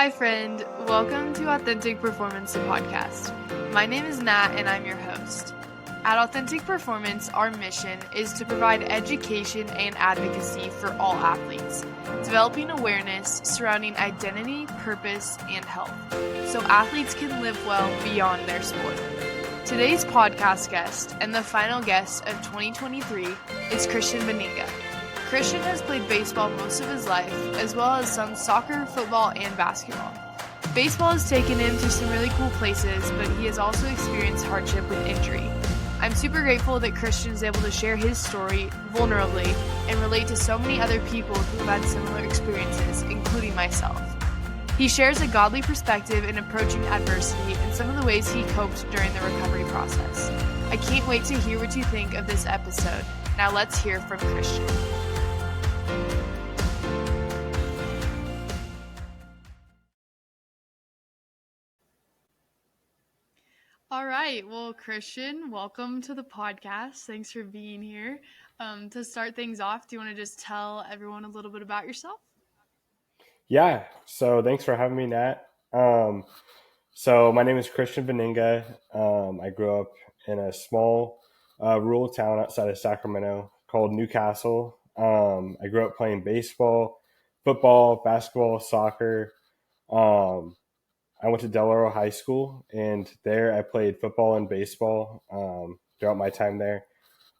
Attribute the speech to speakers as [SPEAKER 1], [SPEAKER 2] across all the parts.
[SPEAKER 1] Hi, friend. Welcome to Authentic Performance, the podcast. My name is Nat, and I'm your host. At Authentic Performance, our mission is to provide education and advocacy for all athletes, developing awareness surrounding identity, purpose, and health, so athletes can live well beyond their sport. Today's podcast guest and the final guest of 2023 is Christian Veninga. Christian has played baseball most of his life, as well as some soccer, football, and basketball. Baseball has taken him to some really cool places, but he has also experienced hardship with injury. I'm super grateful that Christian is able to share his story vulnerably and relate to so many other people who have had similar experiences, including myself. He shares a godly perspective in approaching adversity and some of the ways he coped during the recovery process. I can't wait to hear what you think of this episode. Now let's hear from Christian. All right. Well, Christian, welcome to the podcast. Thanks for being here. To start things off, do you want to just tell everyone a little bit about yourself?
[SPEAKER 2] Yeah, so thanks for having me, Nat. So my name is Christian Veninga. I grew up in a small rural town outside of Sacramento called Newcastle. I grew up playing baseball, football, basketball, soccer. Um, I went to Del Oro High School, and there I played football and baseball throughout my time there.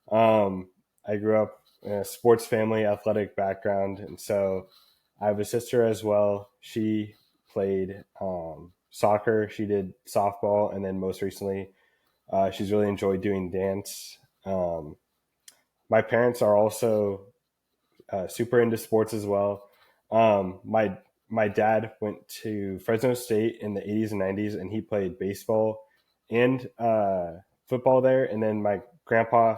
[SPEAKER 2] I grew up in a sports family, athletic background, and so I have a sister as well. She played soccer. She did softball, and then most recently, she's really enjoyed doing dance. Um, my parents are also super into sports as well. My dad went to Fresno State in the 80s and 90s, and he played baseball and football there. And then my grandpa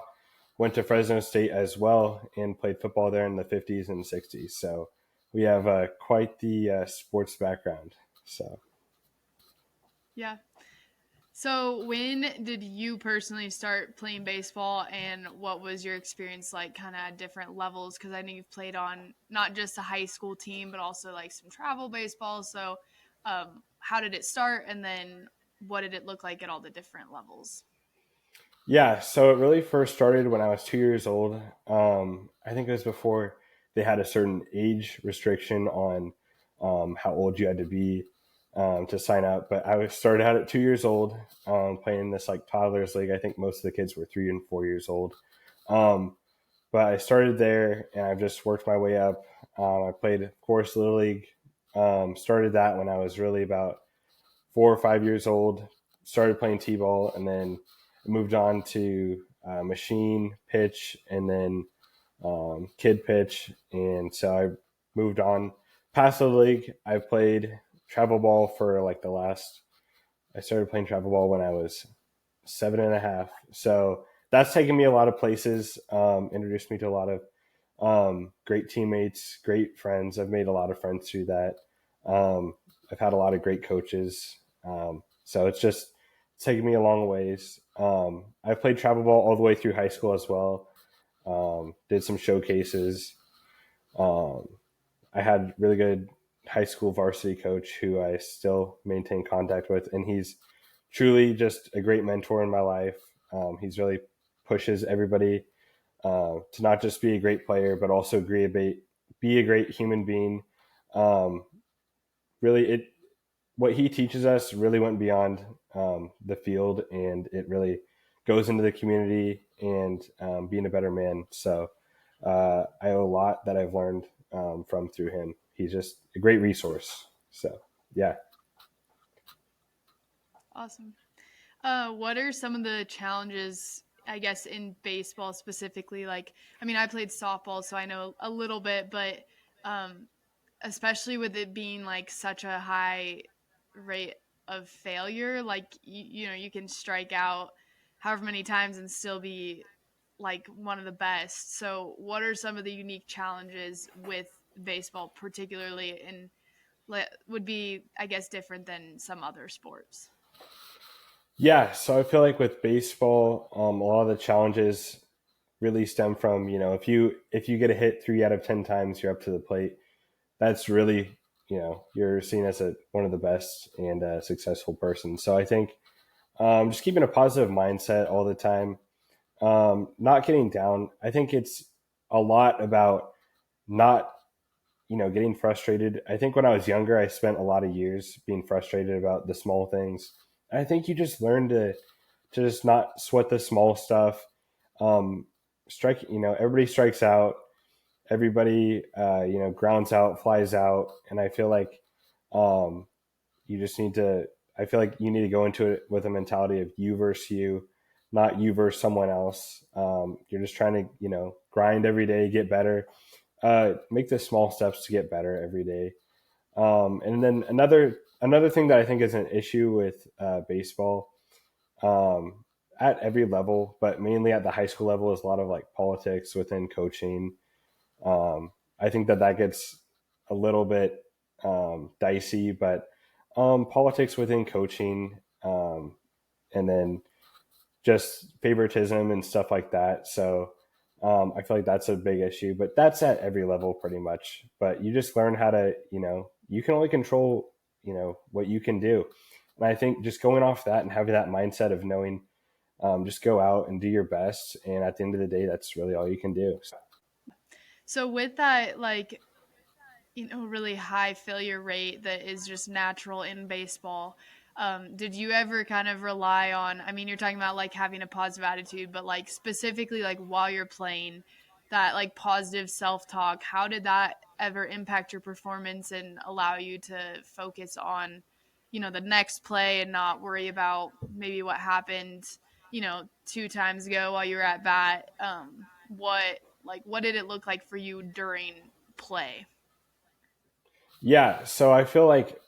[SPEAKER 2] went to Fresno State as well and played football there in the 50s and 60s. So we have quite the sports background. So
[SPEAKER 1] Yeah. So when did you personally start playing baseball, and what was your experience like kind of at different levels? Because I know you've played on not just a high school team, but also like some travel baseball. So how did it start, and then what did it look like at all the different levels?
[SPEAKER 2] yeah, so it really first started when I was 2 years old. I think it was before they had a certain age restriction on how old you had to be to sign up. But I was started out at 2 years old playing this like toddlers league. I think most of the kids were 3 and 4 years old. Um, but I started there and I've just worked my way up. I played, of course, Little League. Started that when I was really about 4 or 5 years old. Started playing t-ball, and then moved on to machine pitch, and then kid pitch. And so I moved on past the league. I played travel ball for like the last. I started playing travel ball when I was 7 and a half. So that's taken me a lot of places. Introduced me to a lot of great teammates, great friends. I've made a lot of friends through that. I've had a lot of great coaches. So it's taken me a long ways. I've played travel ball all the way through high school as well. Did some showcases. Um, I had really good high school varsity coach who I still maintain contact with, and he's truly just a great mentor in my life. He's really pushes everybody to not just be a great player, but also be a great human being. Um, really, it what he teaches us really went beyond the field, and it really goes into the community and being a better man. So I owe a lot that I've learned from through him. He's just a great resource. So yeah.
[SPEAKER 1] Awesome. What are some of the challenges, I guess, in baseball specifically? Like, I mean, I played softball, so I know a little bit, but um, especially with it being like such a high rate of failure, like you can strike out however many times and still be like one of the best. So, what are some of the unique challenges with baseball, particularly, and would be, I guess, different than some other sports?
[SPEAKER 2] Yeah, so I feel like with baseball, a lot of the challenges really stem from if you get a hit 3 out of 10 times, you're up to the plate. That's really you're seen as one of the best and successful person. So I think just keeping a positive mindset all the time, not getting down. I think it's a lot about not getting frustrated. I think when I was younger, I spent a lot of years being frustrated about the small things. I think you just learn to just not sweat the small stuff. Um, everybody strikes out, everybody, grounds out, flies out. And I feel like, um, you just need to, I feel like you need to go into it with a mentality of you versus you, not you versus someone else. You're just trying to, grind every day, get better, make the small steps to get better every day. And then another thing that I think is an issue with baseball, um, at every level, but mainly at the high school level, is a lot of like politics within coaching. I think that gets a little bit dicey, but politics within coaching, and then just favoritism and stuff like that. So I feel like that's a big issue, but that's at every level pretty much. But you just learn how to, you can only control, what you can do. And I think just going off that and having that mindset of knowing, just go out and do your best. And at the end of the day, that's really all you can do.
[SPEAKER 1] So with that, like, really high failure rate that is just natural in baseball. Did you ever kind of rely on, I mean, you're talking about like having a positive attitude, but like specifically like while you're playing, that like positive self-talk, how did that ever impact your performance and allow you to focus on, the next play and not worry about maybe what happened, 2 times ago while you were at bat? What did it look like for you during play?
[SPEAKER 2] Yeah. So I feel like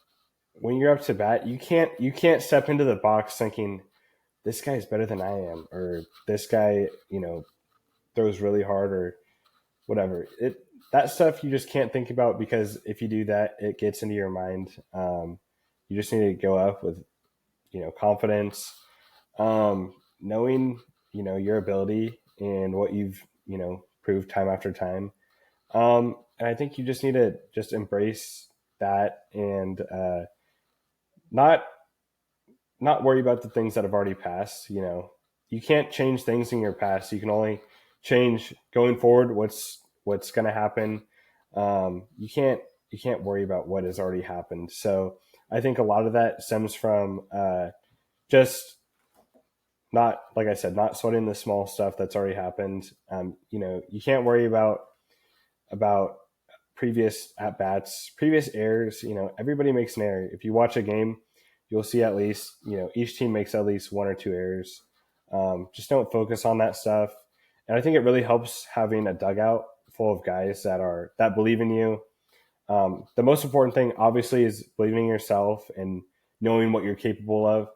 [SPEAKER 2] when you're up to bat, you can't step into the box thinking this guy's better than I am, or this guy, throws really hard, or whatever. That stuff you just can't think about, because if you do that, it gets into your mind. You just need to go up with confidence, knowing your ability and what you've proved time after time. And I think you just need to just embrace that, and not not worry about the things that have already passed. You can't change things in your past. You can only change going forward. What's going to happen. You can't worry about what has already happened. So I think a lot of that stems from just not, like I said, not sweating the small stuff that's already happened. You can't worry about previous at bats, previous errors. Everybody makes an error. If you watch a game, you'll see at least, each team makes at least one or two errors. Just don't focus on that stuff. And I think it really helps having a dugout full of guys that believe in you. The most important thing, obviously, is believing in yourself and knowing what you're capable of.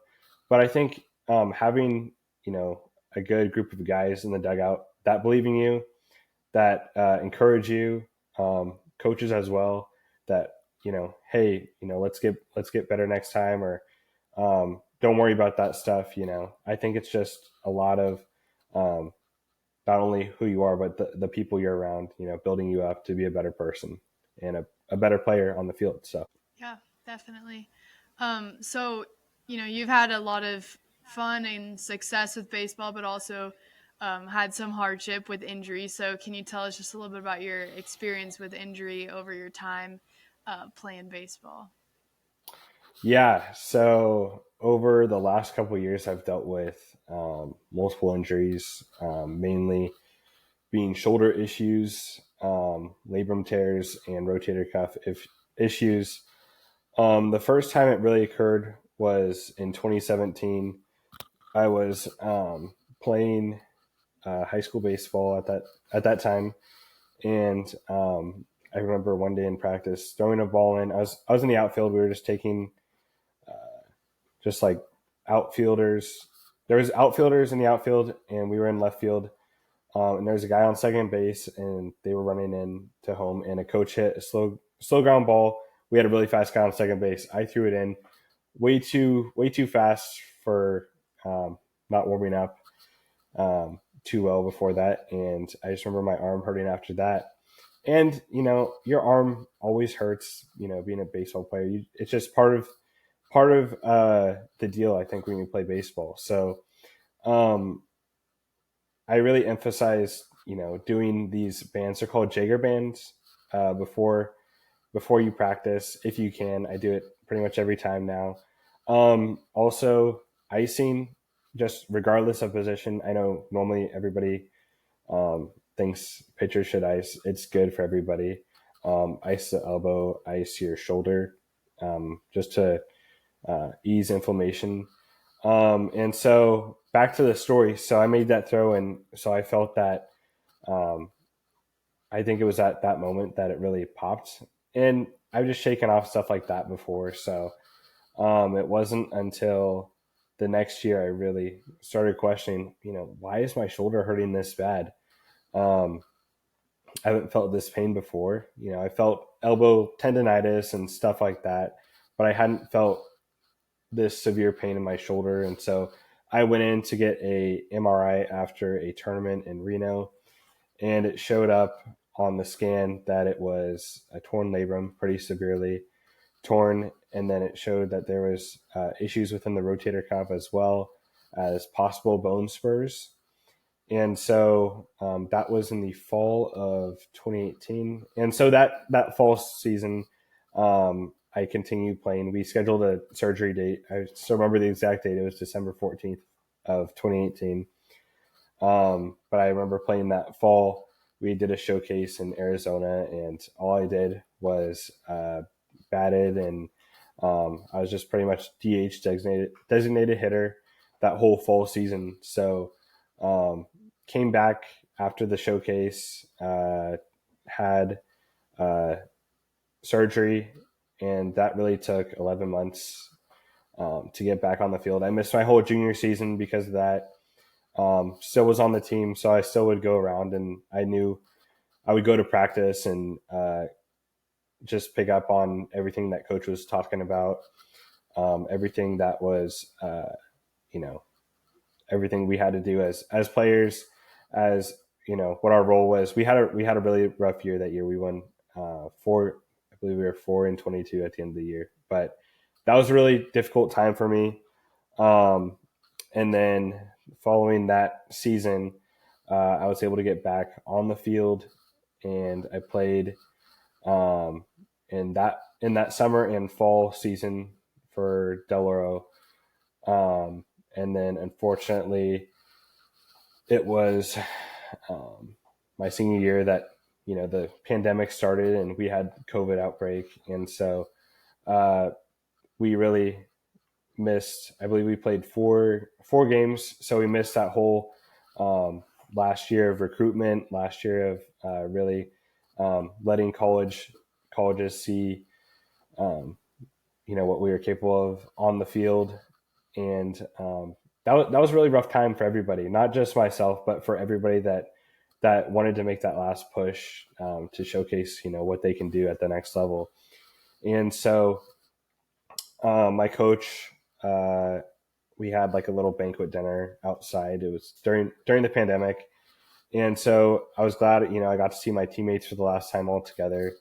[SPEAKER 2] But I think having, a good group of guys in the dugout that believe in you, that encourage you, coaches as well, that hey, let's get better next time, or don't worry about that stuff. I think it's just a lot of not only who you are, but the people you're around, building you up to be a better person and a better player on the field. So
[SPEAKER 1] Yeah, definitely. So, you've had a lot of fun and success with baseball, but also had some hardship with injury. So, can you tell us just a little bit about your experience with injury over your time playing baseball?
[SPEAKER 2] yeah, so over the last couple of years, I've dealt with multiple injuries, mainly being shoulder issues, labrum tears, and rotator cuff issues. The first time it really occurred was in 2017. I was playing high school baseball at that time, and I remember one day in practice throwing a ball in. I was in the outfield. We were just taking just like outfielders. There was outfielders in the outfield, and we were in left field. And there was a guy on second base, and they were running in to home, and a coach hit a slow ground ball. We had a really fast guy on second base. I threw it in way too fast for not warming up too well before that, and I just remember my arm hurting after that. And your arm always hurts. Being a baseball player, it's just part of the deal. I think when you play baseball, so um, I really emphasize doing these bands. They're called Jaeger bands before you practice if you can. I do it pretty much every time now. Also, icing, just regardless of position. I know normally everybody thinks pitchers should ice. It's good for everybody. Ice the elbow, ice your shoulder, just to ease inflammation. And so back to the story. So I made that throw, and so I felt that. Um, I think it was at that moment that it really popped. And I've just shaken off stuff like that before. So it wasn't until the next year I really started questioning, why is my shoulder hurting this bad? Um, I haven't felt this pain before. I felt elbow tendonitis and stuff like that, but I hadn't felt this severe pain in my shoulder. And so I went in to get a MRI after a tournament in Reno, and it showed up on the scan that it was a torn labrum, pretty severely torn. And then it showed that there was issues within the rotator cuff as well as possible bone spurs. And so that was in the fall of 2018. And so that fall season, I continued playing. We scheduled a surgery date. I still remember the exact date. It was December 14th of 2018. But I remember playing that fall. We did a showcase in Arizona, and all I did was batted, and I was just pretty much DH designated hitter that whole fall season. So came back after the showcase, had uh, surgery, and that really took 11 months to get back on the field. I missed my whole junior season because of that. Still was on the team, so I still would go around, and I knew I would go to practice and just pick up on everything that coach was talking about, everything that was, you know, everything we had to do as players, as what our role was. We had a really rough year that year. We won four. I believe we were 4-22 at the end of the year, but that was a really difficult time for me. Um, and then following that season, I was able to get back on the field, and I played um, in that summer and fall season for Del Oro. And then unfortunately, it was my senior year that the pandemic started and we had COVID outbreak, and so uh, we really missed. I believe we played four games, so we missed that whole last year of recruitment, last year of really letting colleges see um, what we were capable of on the field, and that was a really rough time for everybody, not just myself, but for everybody that wanted to make that last push to showcase what they can do at the next level. And so my coach, uh, we had like a little banquet dinner outside. It was during the pandemic, and so I was glad I got to see my teammates for the last time all together.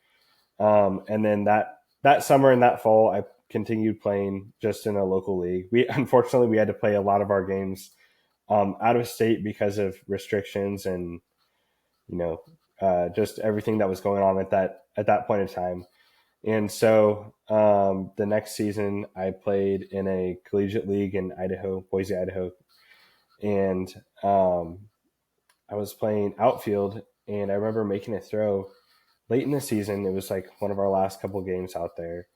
[SPEAKER 2] And then that summer and that fall, I continued playing just in a local league. We had to play a lot of our games out of state because of restrictions and just everything that was going on at that point in time. And so the next season, I played in a collegiate league in Idaho, Boise, Idaho, and I was playing outfield. And I remember making a throw late in the season. It was like one of our last couple games out there.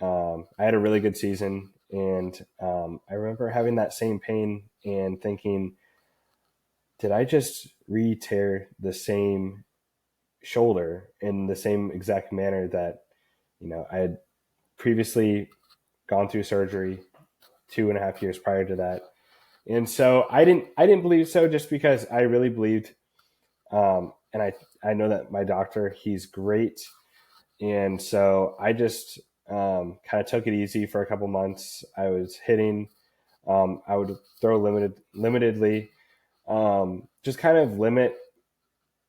[SPEAKER 2] I had a really good season, and I remember having that same pain and thinking, did I just re-tear the same shoulder in the same exact manner that I had previously gone through surgery 2.5 years prior to that? And so I didn't believe so, just because I really believed, and I know that my doctor, he's great. And so I just kind of took it easy for a couple months. I was hitting, I would throw limitedly, just kind of limit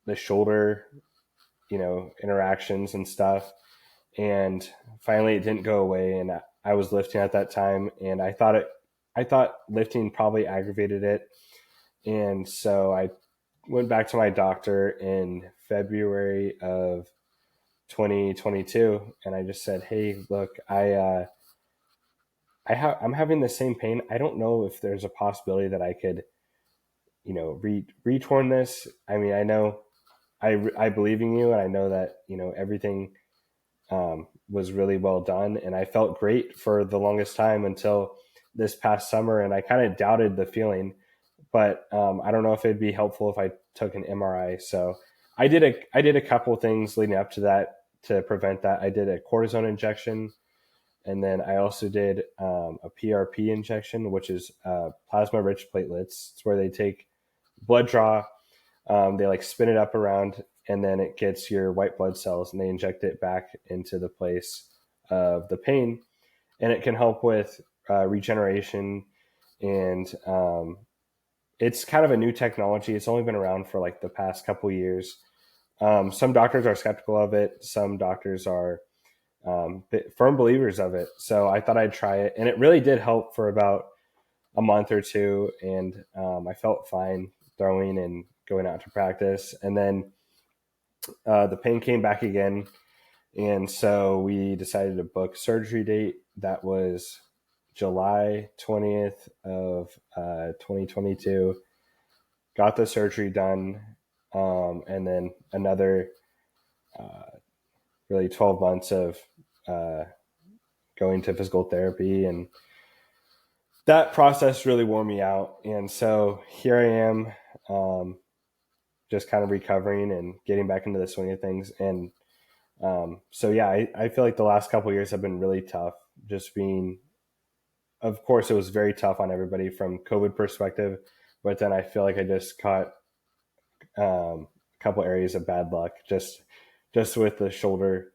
[SPEAKER 2] the shoulder interactions and stuff. And finally it didn't go away. And I was lifting at that time, and I thought lifting probably aggravated it. And so I went back to my doctor in February of 2022, and I just said, "Hey, look, I'm having the same pain. I don't know if there's a possibility that I could, retorn this. I mean, I know I believe in you, and I know that everything was really well done, and I felt great for the longest time until this past summer, and I kind of doubted the feeling, but I don't know if it'd be helpful if I took an MRI. So I did a couple things leading up to that to prevent that. I did a cortisone injection, and then I also did a PRP injection, which is plasma rich platelets. It's where they take blood draw, they like spin it up around, and then it gets your white blood cells, and they inject it back into the place of the pain, and it can help with regeneration. And it's kind of a new technology. It's only been around for like the past couple years. Some doctors are skeptical of it. Some doctors are firm believers of it. So I thought I'd try it, and it really did help for about a month or two, and I felt fine throwing and going out to practice. And then the pain came back again, and so we decided to book surgery date. That was July 20th of 2022. Got the surgery done, and then another really 12 months of going to physical therapy, and that process really wore me out. And so here I am, just kind of recovering and getting back into the swing of things. And so yeah, I feel like the last couple of years have been really tough. Just being, of course, it was very tough on everybody from COVID perspective, but then I feel like I just caught a couple areas of bad luck, just with the shoulder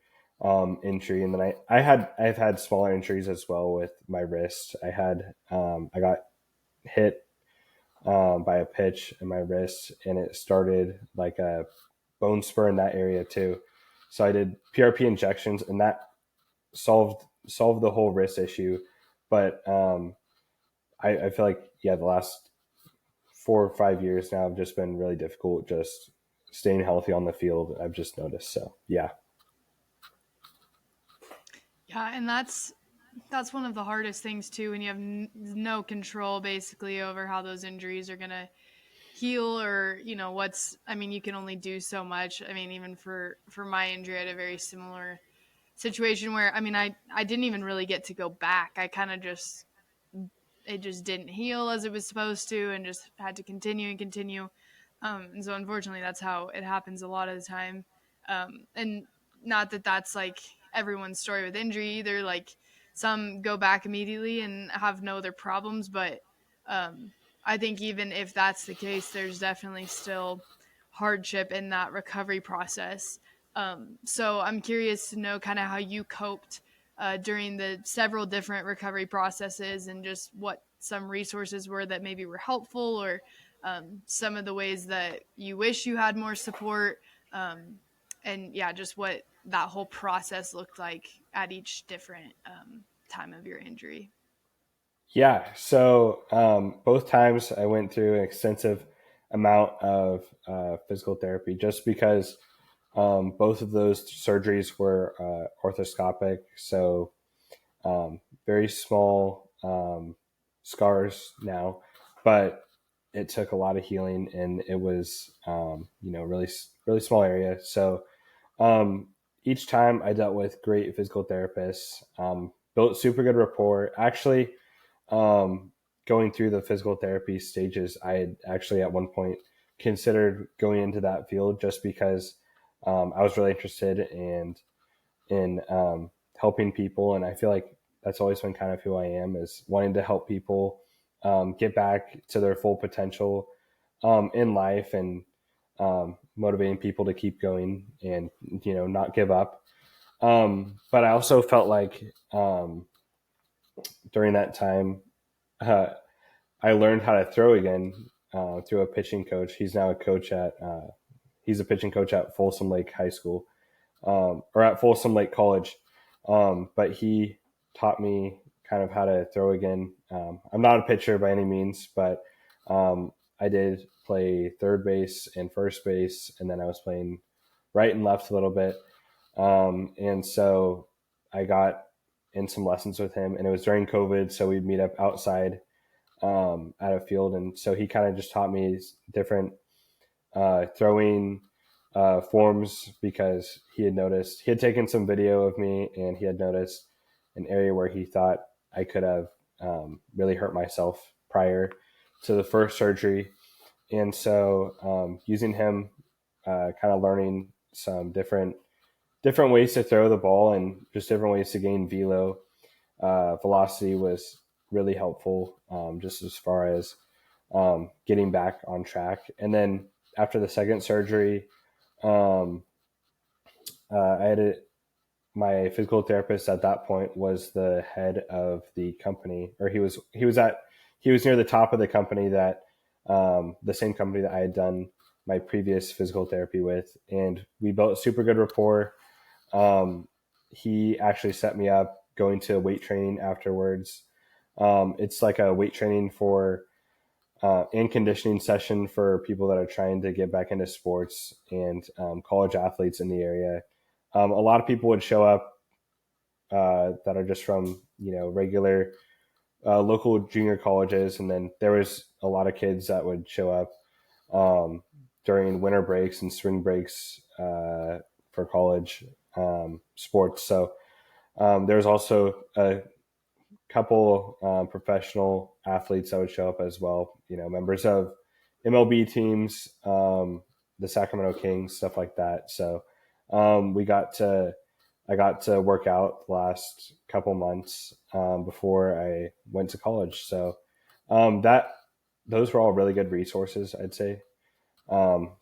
[SPEAKER 2] injury. And then I've had smaller injuries as well with my wrist. I got hit by a pitch in my wrist, and it started like a bone spur in that area too. So I did PRP injections, and that solved the whole wrist issue. But I feel like the last 4 or 5 years now have just been really difficult, just staying healthy on the field. I've just noticed. So yeah.
[SPEAKER 1] Yeah, and that's one of the hardest things too, when you have no control basically over how those injuries are gonna heal, or you can only do so much. I mean, even for my injury, I had a very similar situation where I didn't even really get to go back. I kind of just it just didn't heal as it was supposed to, and just had to continue and continue. And so unfortunately, that's how it happens a lot of the time. And not that that's like everyone's story with injury either. Like, some go back immediately and have no other problems, but I think even if that's the case, there's definitely still hardship in that recovery process. So I'm curious to know kind of how you coped during the several different recovery processes, and just what some resources were that maybe were helpful, or some of the ways that you wish you had more support. And yeah, just what that whole process looked like at each different time of your injury.
[SPEAKER 2] Yeah. So both times I went through an extensive amount of physical therapy, just because both of those surgeries were orthoscopic. So very small scars now, but it took a lot of healing, and it was, really, really small area. So each time I dealt with great physical therapists, built super good rapport. Actually, going through the physical therapy stages, I had actually at one point considered going into that field, just because I was really interested in helping people, and I feel like that's always been kind of who I am, is wanting to help people get back to their full potential in life, and motivating people to keep going and not give up. But I also felt like during that time, uh, I learned how to throw again through a pitching coach. He's now a coach at he's a pitching coach at Folsom Lake High School, or at Folsom Lake College. But he taught me kind of how to throw again. I'm not a pitcher by any means, but I did play third base and first base, and then I was playing right and left a little bit. And so I got in some lessons with him, and it was during COVID, so we'd meet up outside at a field, and so he kind of just taught me different throwing forms because he had taken some video of me, and he had noticed an area where he thought I could have really hurt myself prior to the first surgery. And so using him, kind of learning some different ways to throw the ball and just different ways to gain velocity was really helpful, just as far as getting back on track. And then after the second surgery, I had my physical therapist at that point was the head of the company, or he was near the top of the company that the same company that I had done my previous physical therapy with, and we built super good rapport. He actually set me up going to weight training afterwards. It's like a weight training and conditioning session for people that are trying to get back into sports and college athletes in the area. A lot of people would show up that are just from regular local junior colleges, and then there was a lot of kids that would show up during winter breaks and spring breaks for college sports. So there's also a couple professional athletes that would show up as well, members of MLB teams, the Sacramento Kings, stuff like that. So I got to work out the last couple months before I went to college. So those were all really good resources, I'd say.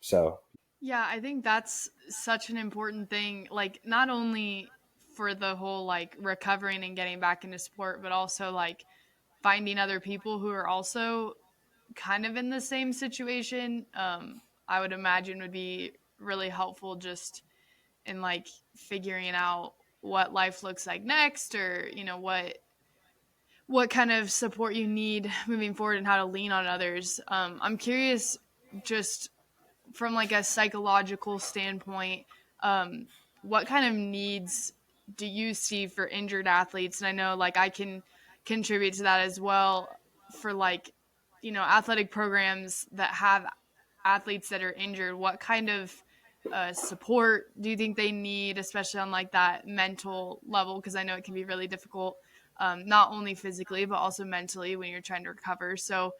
[SPEAKER 2] So
[SPEAKER 1] Yeah, I think that's such an important thing. Like, not only for the whole like recovering and getting back into sport, but also like finding other people who are also kind of in the same situation. I would imagine would be really helpful just in like figuring out what life looks like next, or what kind of support you need moving forward and how to lean on others. I'm curious, just from like a psychological standpoint, um, what kind of needs do you see for injured athletes? And I know like I can contribute to that as well, for like, athletic programs that have athletes that are injured. What kind of support do you think they need, especially on like that mental level? Because I know it can be really difficult, not only physically but also mentally when you're trying to recover. So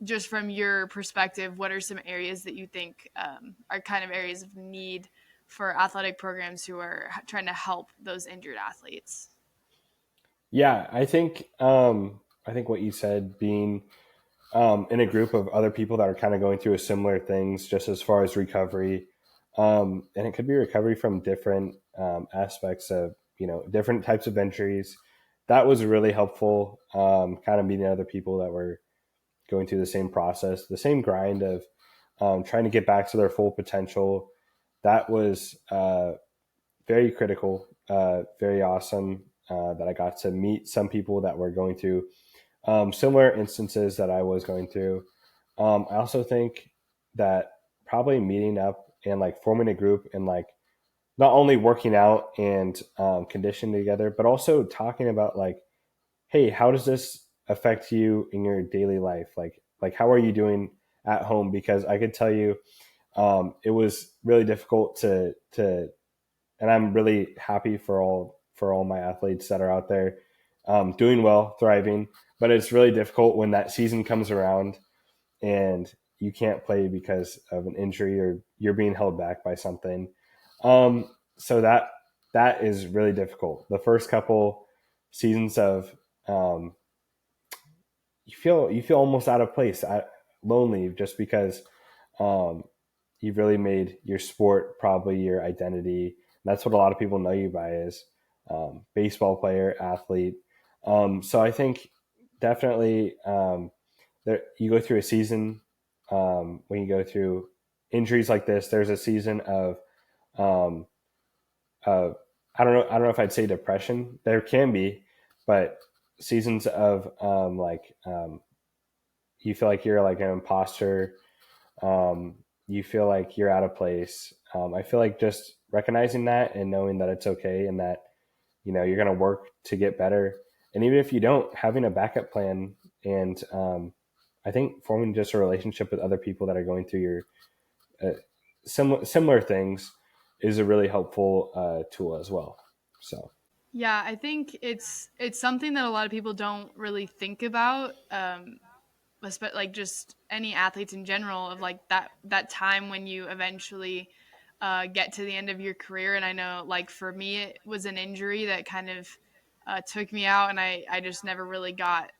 [SPEAKER 1] just from your perspective, what are some areas that you think are kind of areas of need for athletic programs who are trying to help those injured athletes?
[SPEAKER 2] yeah, I think what you said, being in a group of other people that are kind of going through similar things, just as far as recovery, and it could be recovery from different aspects of different types of injuries. That was really helpful. Kind of meeting other people that were going through the same process, the same grind of trying to get back to their full potential. That was very critical, very awesome that I got to meet some people that were going through similar instances that I was going through. I also think that probably meeting up and like forming a group and like not only working out and conditioning together, but also talking about like, hey, how does this affect you in your daily life? Like how are you doing at home? Because I could tell you, it was really difficult and I'm really happy for all my athletes that are out there doing well, thriving. But it's really difficult when that season comes around and you can't play because of an injury or you're being held back by something. So that is really difficult. The first couple seasons of you feel almost out of place, lonely, just because um, you've really made your sport probably your identity. And that's what a lot of people know you by is baseball player, athlete. So I think definitely there, you go through a season when you go through injuries like this, there's a season um, of I don't know if I'd say depression. There can be, but seasons of you feel like you're like an imposter. You feel like you're out of place. I feel like just recognizing that and knowing that it's okay and that you're going to work to get better. And even if you don't, having a backup plan and I think forming just a relationship with other people that are going through your similar things is a really helpful tool as well. So
[SPEAKER 1] Yeah, I think it's something that a lot of people don't really think about. Like just any athletes in general of like that time when you eventually get to the end of your career. And I know like for me it was an injury that kind of took me out, and I just never really got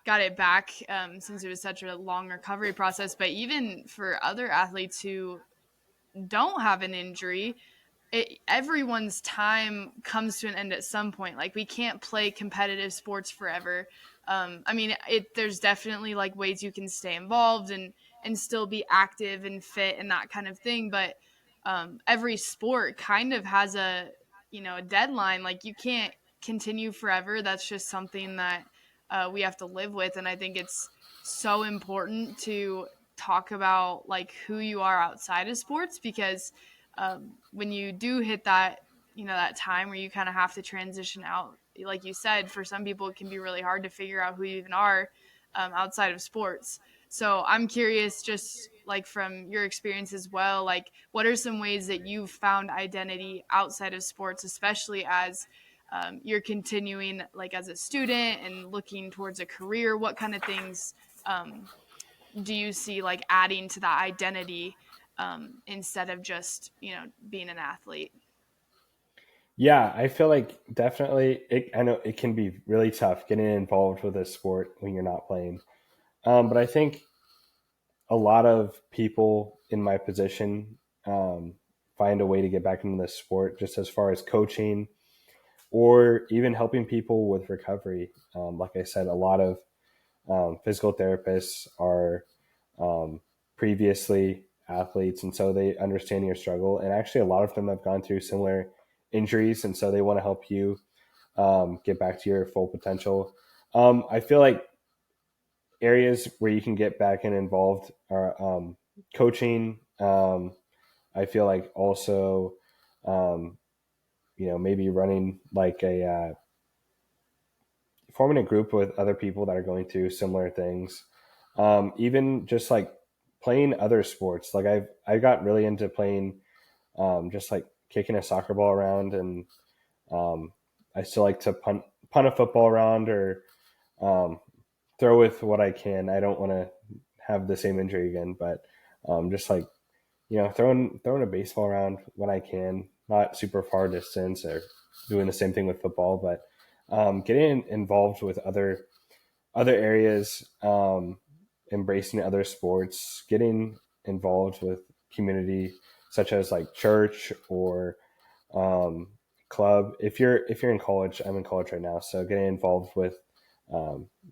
[SPEAKER 1] it back since it was such a long recovery process. But even for other athletes who don't have an injury, everyone's time comes to an end at some point. Like we can't play competitive sports forever. I mean, there's definitely like ways you can stay involved and still be active and fit and that kind of thing. But every sport kind of has a deadline. Like you can't continue forever. That's just something that we have to live with. And I think it's so important to talk about like who you are outside of sports, because when you do hit that time where you kind of have to transition out, like you said, for some people it can be really hard to figure out who you even are outside of sports. So I'm curious, just like from your experience as well, like what are some ways that you've found identity outside of sports, especially as you're continuing like as a student and looking towards a career? What kind of things um, do you see like adding to that identity instead of just being an athlete?
[SPEAKER 2] yeah, I feel like definitely. I know it can be really tough getting involved with a sport when you're not playing. But I think a lot of people in my position find a way to get back into the sport, just as far as coaching or even helping people with recovery. Like I said, a lot of physical therapists are um, previously athletes, and so they understand your struggle. And actually, a lot of them have gone through similar injuries, and so they want to help you get back to your full potential. I feel like areas where you can get back and involved are coaching. I feel like also, um, maybe running like forming a group with other people that are going through similar things. Even just like playing other sports. Like I got really into playing, just like kicking a soccer ball around, and um, I still like to punt a football around or um, throw with what I can. I don't want to have the same injury again, but just like throwing a baseball around when I can, not super far distance, or doing the same thing with football, but getting involved with other areas, embracing other sports, getting involved with community such as like church or um, club. If you're in college, I'm in college right now, so getting involved with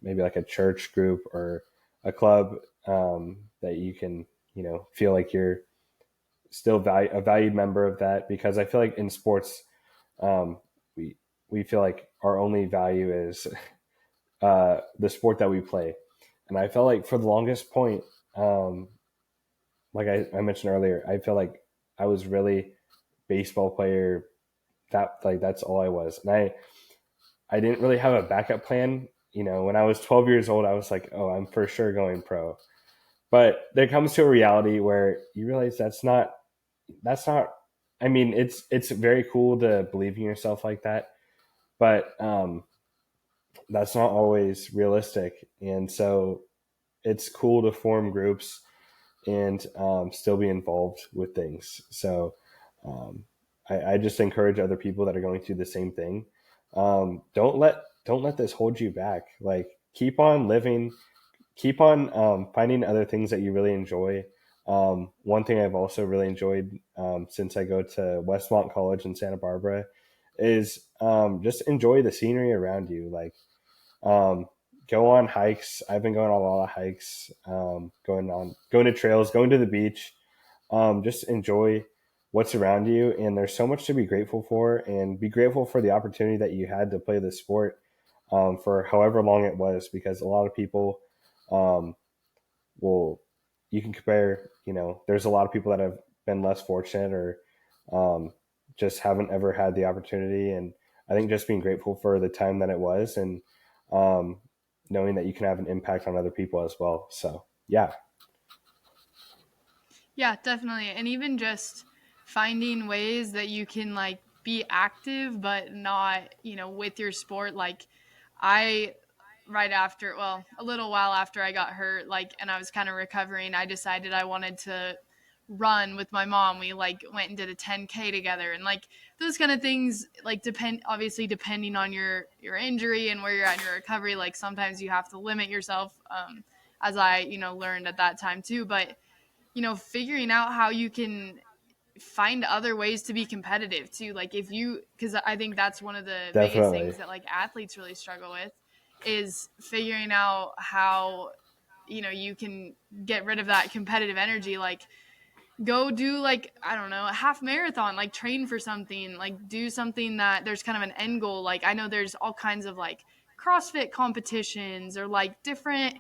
[SPEAKER 2] maybe like a church group or a club that you can feel like you're still a valued member of that, because I feel like in sports um, we we feel like our only value is the sport that we play, and I felt like for the longest point, like I mentioned earlier, I feel like I was really baseball player. That's all I was, and I didn't really have a backup plan. When I was 12 years old, I was like, oh, I'm for sure going pro. But there comes to a reality where you realize that's not. I mean, it's very cool to believe in yourself like that, but that's not always realistic. And so it's cool to form groups and still be involved with things. So um, I just encourage other people that are going through the same thing. Don't let this hold you back. Like keep on living, keep on finding other things that you really enjoy. One thing I've also really enjoyed since I go to Westmont College in Santa Barbara is just enjoy the scenery around you. Like um, go on hikes. I've been going on a lot of hikes, going to trails, going to the beach. just enjoy what's around you. And there's so much to be grateful for, and be grateful for the opportunity that you had to play the sport for however long it was, because a lot of people um, will, you can compare, there's a lot of people that have been less fortunate, or um, just haven't ever had the opportunity. And I think just being grateful for the time that it was, and um, knowing that you can have an impact on other people as well. So, yeah.
[SPEAKER 1] Yeah, definitely. And even just finding ways that you can like be active but not, with your sport. Like I right after, well, a little while after I got hurt, like and I was kind of recovering, I decided I wanted to run with my mom. We like went and did a 10K together, and like those kind of things like depend, obviously depending on your injury and where you're at in your recovery, like sometimes you have to limit yourself, as I, learned at that time too. But figuring out how you can find other ways to be competitive too. Like if you, because I think that's one of the biggest
[SPEAKER 2] Definitely.
[SPEAKER 1] things that like athletes really struggle with is figuring out how, you can get rid of that competitive energy. Like go do like, I don't know, a half marathon, like train for something, like do something that there's kind of an end goal. Like I know there's all kinds of like CrossFit competitions or like different,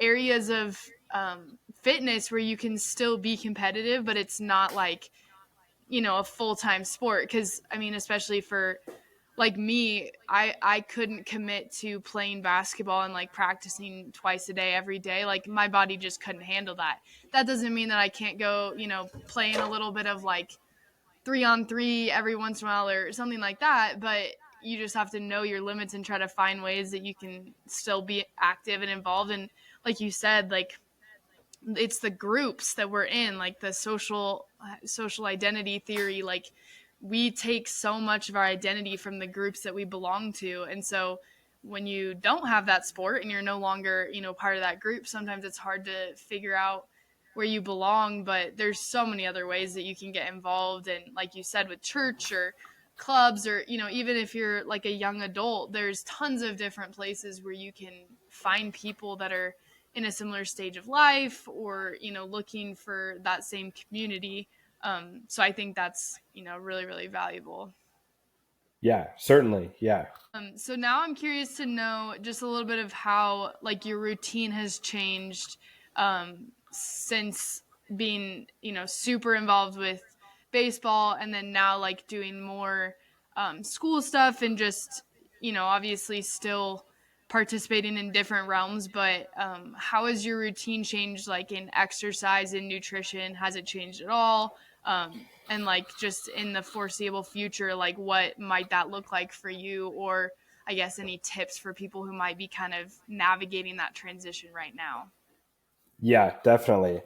[SPEAKER 1] areas of fitness where you can still be competitive, but it's not like, a full-time sport. Because I mean, especially for like me, I couldn't commit to playing basketball and like practicing twice a day every day. Like my body just couldn't handle that. That doesn't mean that I can't go, playing a little bit of like 3-on-3 every once in a while or something like that. But you just have to know your limits and try to find ways that you can still be active and involved. And like you said, like it's the groups that we're in, like the social identity theory. Like we take so much of our identity from the groups that we belong to, and so when you don't have that sport and you're no longer, part of that group, sometimes it's hard to figure out where you belong. But there's so many other ways that you can get involved, and like you said, with church or clubs, or even if you're like a young adult, there's tons of different places where you can find people that are in a similar stage of life, or looking for that same community. So I think that's really really valuable.
[SPEAKER 2] Yeah, certainly. Yeah.
[SPEAKER 1] So now I'm curious to know just a little bit of how like your routine has changed since being super involved with baseball, and then now like doing more school stuff, and just obviously still participating in different realms. But how has your routine changed, like in exercise and nutrition? Has it changed at all? And like just in the foreseeable future, like what might that look like for you? Or I guess any tips for people who might be kind of navigating that transition right now?
[SPEAKER 2] Yeah, definitely.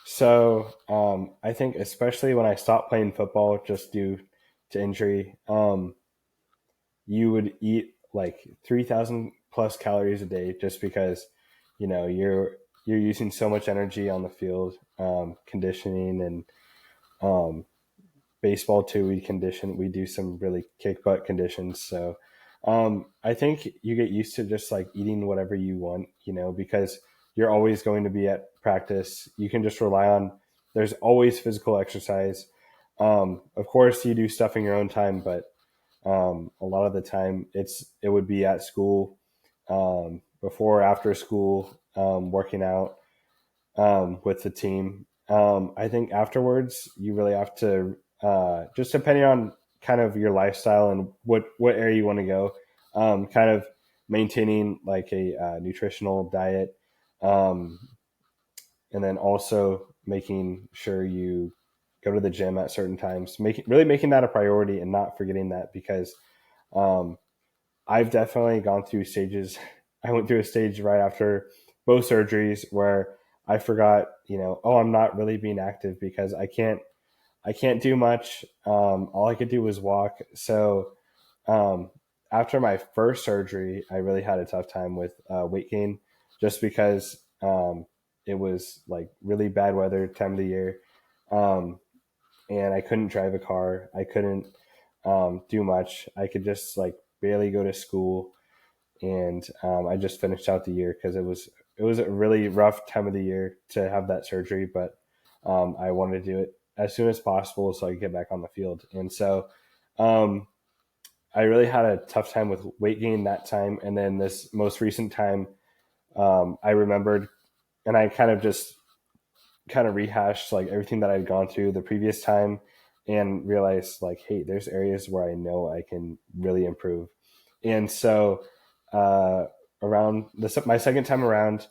[SPEAKER 2] So I think especially when I stopped playing football just due to injury, you would eat like 3,000 plus calories a day, just because you're using so much energy on the field, conditioning, and um, baseball too. We do some really kick butt conditions. So I think you get used to just like eating whatever you want, because you're always going to be at practice. You can just rely on, there's always physical exercise. Of course you do stuff in your own time, but a lot of the time it would be at school, before or after school, working out with the team. I think afterwards you really have to, just depending on kind of your lifestyle and what area you want to go, kind of maintaining like a nutritional diet, um, and then also making sure you go to the gym at certain times, making that a priority and not forgetting that, because um, I've definitely gone through stages. I went through a stage right after both surgeries where I forgot, oh, I'm not really being active because I can't do much. All I could do was walk. So um, after my first surgery, I really had a tough time with weight gain, just because it was like really bad weather time of the year, um, and I couldn't drive a car. I couldn't do much. I could just like barely go to school, and I just finished out the year because it was a really rough time of the year to have that surgery. But I wanted to do it as soon as possible so I could get back on the field. And so um, I really had a tough time with weight gain that time. And then this most recent time, I remembered, and I kind of rehashed like everything that I'd gone through the previous time and realized like, hey, there's areas where I know I can really improve. And so uh, around my second time around,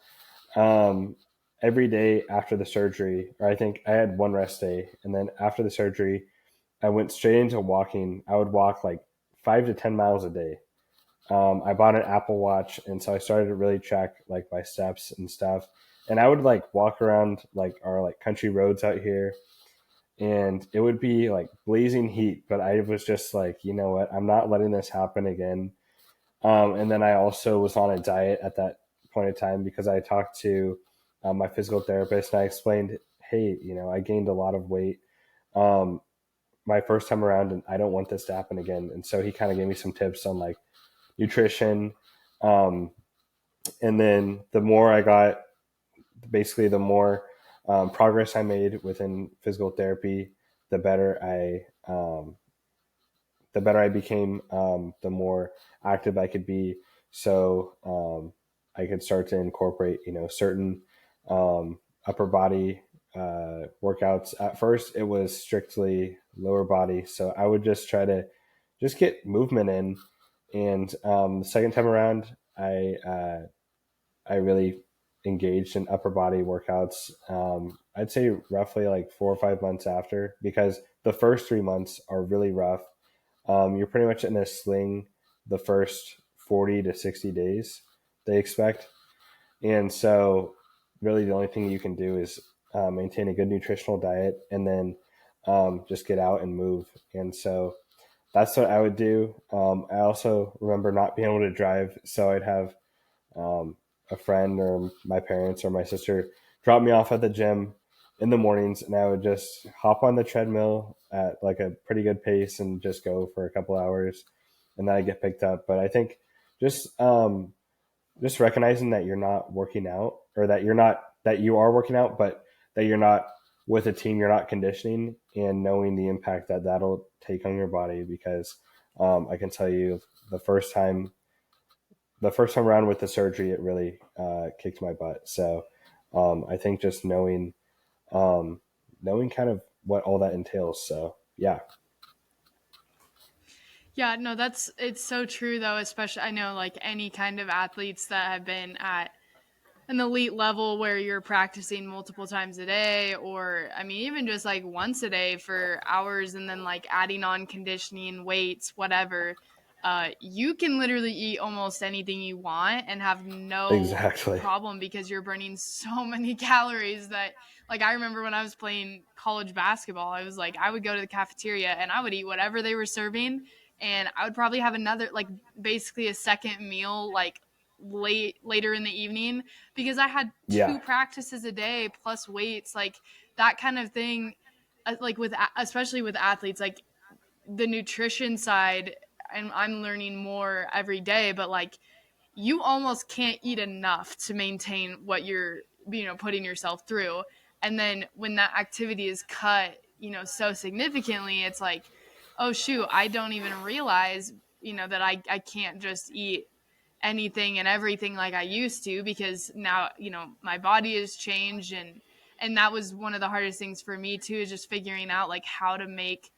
[SPEAKER 2] um, every day after the surgery, or I think I had one rest day, and then after the surgery, I went straight into walking. I would walk like 5 to 10 miles a day. I bought an Apple Watch, and so I started to really track like my steps and stuff. And I would like walk around like our like country roads out here, and it would be like blazing heat. But I was just like, you know what, I'm not letting this happen again. And then I also was on a diet at that point in time because I talked to my physical therapist and I explained, hey, you know, I gained a lot of weight um, my first time around, and I don't want this to happen again. And so he kind of gave me some tips on like nutrition. Um, and then the more I got, basically, the more progress I made within physical therapy, the better I became, the more active I could be. So I could start to incorporate, you know, certain upper body workouts. At first, it was strictly lower body, so I would just try to just get movement in. And the second time around, I really engaged in upper body workouts. I'd say roughly like 4 or 5 months after, because the first 3 months are really rough. You're pretty much in a sling the first 40 to 60 days, they expect. And so, really, the only thing you can do is maintain a good nutritional diet and then just get out and move. And so, that's what I would do. I also remember not being able to drive, so I'd have um, a friend or my parents or my sister drop me off at the gym in the mornings, and I would just hop on the treadmill at like a pretty good pace and just go for a couple hours, and then I get picked up. But I think just just recognizing that you're not working out, or that you are working out, but that you're not with a team, you're not conditioning, and knowing the impact that that'll take on your body. Because I can tell you, the first time the first time around with the surgery, it really kicked my butt. So I think just um, knowing kind of what all that entails. So yeah,
[SPEAKER 1] Yeah, no, it's so true though, especially I know like any kind of athletes that have been at an elite level where you're practicing multiple times a day, or I mean even just like once a day for hours and then like adding on conditioning, weights, whatever. You can literally eat almost anything you want and have no
[SPEAKER 2] exactly.
[SPEAKER 1] problem because you're burning so many calories that like I remember when I was playing college basketball, I was like I would go to the cafeteria and I would eat whatever they were serving, and I would probably have another like basically a second meal like later in the evening because I had
[SPEAKER 2] Yeah,
[SPEAKER 1] 2 practices a day plus weights, like that kind of thing. Like with especially with athletes, like the nutrition side, and I'm learning more every day. But like you almost can't eat enough to maintain what you're putting yourself through, and then when that activity is cut so significantly, it's like, oh shoot, I don't even realize that I can't just eat anything and everything like I used to because now, my body has changed, and that was one of the hardest things for me too, is just figuring out like how to make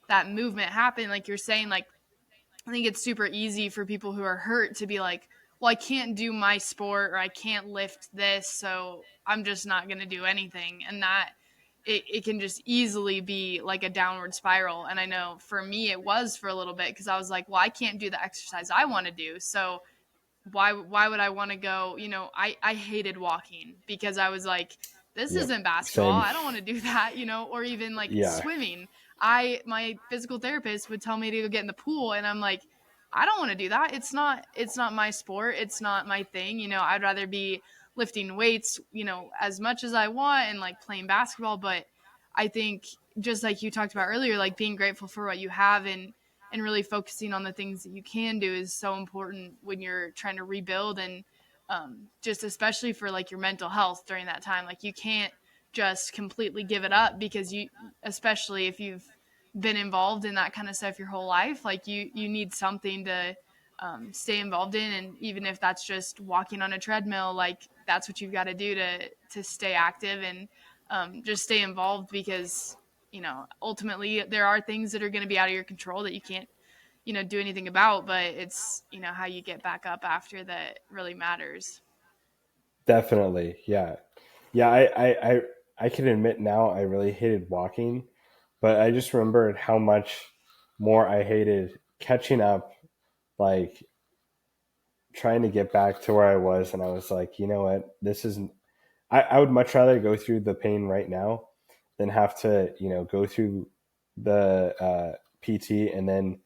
[SPEAKER 1] that movement happen. Like you're saying, like I think it's super easy for people who are hurt to be like, well, I can't do my sport or I can't lift this, so I'm just not going to do anything. And that it can just easily be like a downward spiral. And I know for me, it was for a little bit because I was like, well, I can't do the exercise I want to do. So why would I want to go? I hated walking because I was like, this
[SPEAKER 2] yep,
[SPEAKER 1] isn't basketball.
[SPEAKER 2] same.
[SPEAKER 1] I don't want to do that, or even like
[SPEAKER 2] Yeah,
[SPEAKER 1] swimming. My physical therapist would tell me to go get in the pool, and I'm like, I don't want to do that. It's not my sport. It's not my thing. I'd rather be lifting weights, as much as I want and like playing basketball. But I think just like you talked about earlier, like being grateful for what you have and really focusing on the things that you can do is so important when you're trying to rebuild, and just especially for like your mental health during that time. Like you can't just completely give it up, because you, especially if you've been involved in that kind of stuff your whole life, like you need something to stay involved in. And even if that's just walking on a treadmill, like that's what you've got to do to stay active and just stay involved, because ultimately there are things that are going to be out of your control that you can't do anything about, but it's how you get back up after that really matters.
[SPEAKER 2] Definitely. Yeah. Yeah. I can admit now I really hated walking, but I just remembered how much more I hated catching up, like trying to get back to where I was. And I was like, you know what? This isn't, I would much rather go through the pain right now than have to, go through the PT and then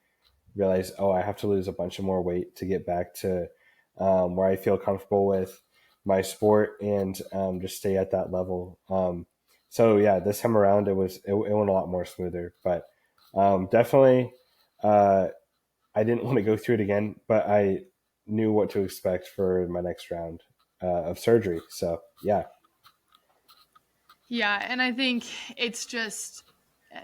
[SPEAKER 2] realize, oh, I have to lose a bunch of more weight to get back to where I feel comfortable with my sport and just stay at that level. So yeah, this time around it went a lot more smoother, but definitely uh, I didn't want to go through it again, but I knew what to expect for my next round of surgery. So yeah.
[SPEAKER 1] Yeah, and I think it's just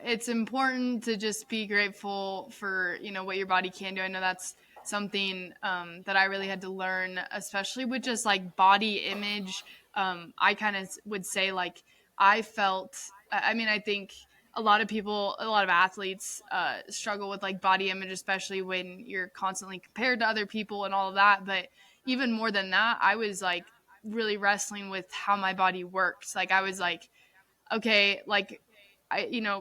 [SPEAKER 1] it's important to just be grateful for what your body can do. I know that's something that I really had to learn, especially with just like body image. I kind of would say like I felt. I mean, I think a lot of people, a lot of athletes struggle with like body image, especially when you're constantly compared to other people and all of that. But even more than that, I was like really wrestling with how my body works. Like I was like, okay, like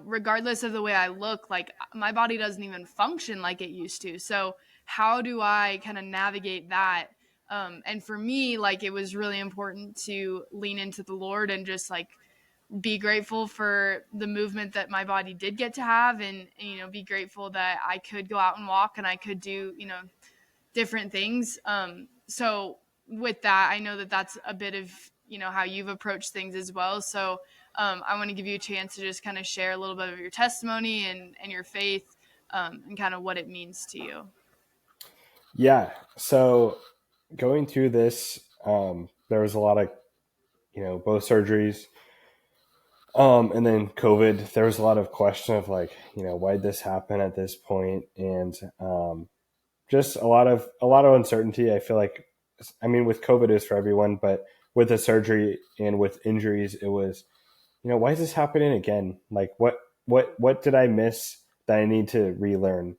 [SPEAKER 1] regardless of the way I look, like my body doesn't even function like it used to. So how do I kind of navigate that? And for me, like it was really important to lean into the Lord and just like be grateful for the movement that my body did get to have, and be grateful that I could go out and walk and I could do different things. So with that, I know that that's a bit of how you've approached things as well. So I want to give you a chance to just kind of share a little bit of your testimony and your faith, and kind of what it means to you.
[SPEAKER 2] Yeah. So going through this, there was a lot of, both surgeries, and then COVID. There was a lot of question of like, why did this happen at this point, and just a lot of uncertainty. I feel like, I mean, with COVID is for everyone, but with the surgery and with injuries, it was, why is this happening again? Like, what did I miss that I need to relearn